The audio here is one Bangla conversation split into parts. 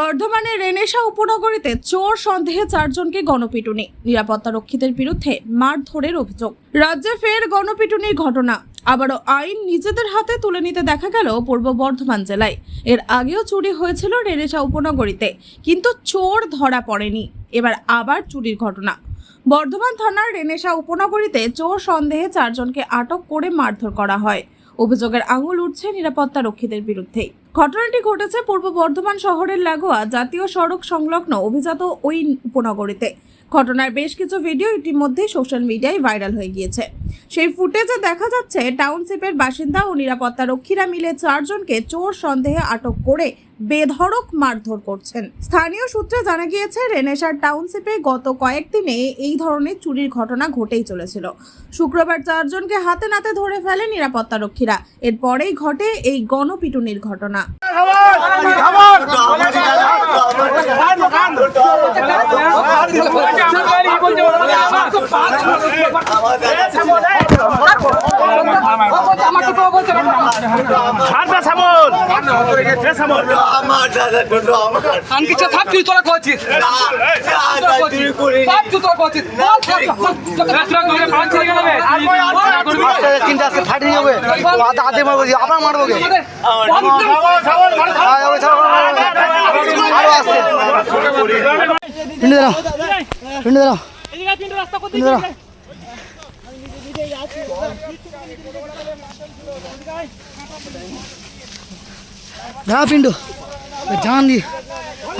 বর্ধমানের রেনেসা উপনগরীতে চোর সন্দেহে 4 জনকে গণপিটুনি, নিরাপত্তারক্ষীদের বিরুদ্ধে মারধরের অভিযোগ। রাজ্যে ফের গণপিটুনির ঘটনা। আবারও আইন নিজেদের হাতে তুলে নিতে দেখা গেল পূর্ব বর্ধমান জেলায়। এর আগেও চুরি হয়েছিল রেনেসা উপনগরীতে, কিন্তু চোর ধরা পড়েনি। এবার আবার চুরির ঘটনা। বর্ধমান থানার রেনেসা উপনগরীতে চোর সন্দেহে 4 জনকে আটক করে মারধর করা হয়। অভিযোগের আঙুল উঠছে নিরাপত্তা রক্ষীদের বিরুদ্ধে। ঘটনাটি ঘটেছে পূর্ব বর্ধমান শহরের লাগোয়া জাতীয় সড়ক সংলগ্ন অভিজাত ওই উপনগরীতে। ঘটনার বেশ কিছু ভিডিও ইতিমধ্যে সোশ্যাল মিডিয়ায় ভাইরাল হয়ে গিয়েছে। সেই ফুটেজে দেখা যাচ্ছে টাউনশিপের বাসিন্দা ও নিরাপত্তা রক্ষীরা মিলে 4 জনকে চোর সন্দেহে আটক করে বেধড়ক মারধর করছেন। স্থানীয় সূত্রে জানা গিয়েছে, রেনেসার টাউনশিপে গত কয়েকদিনে এই ধরনের চুরির ঘটনা ঘটেই চলেছিল। শুক্রবার 4 জনকে হাতে নাতে ধরে ফেলে নিরাপত্তা রক্ষীরা। এরপরেই ঘটে এই গণপিটুনির ঘটনা। পিন্টু জান দি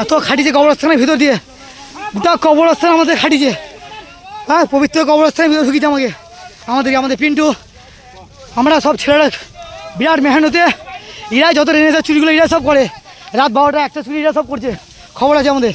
এত খাটিছে কবরস্থানের ভিতর দিয়ে, গোটা কবরস্থান আমাদের খাটিছে। হ্যাঁ, পবিত্র কবরস্থানের ভিতর ঢুকিছে আমাদের পিন্টু। আমরা সব ছেলেরা বিরাট মেহনতে, এরা যত রেনেসার চুরিগুলো এরা সব করে। রাত 12টা 1টা চুরি এরা সব করছে, খবর আছে আমাদের।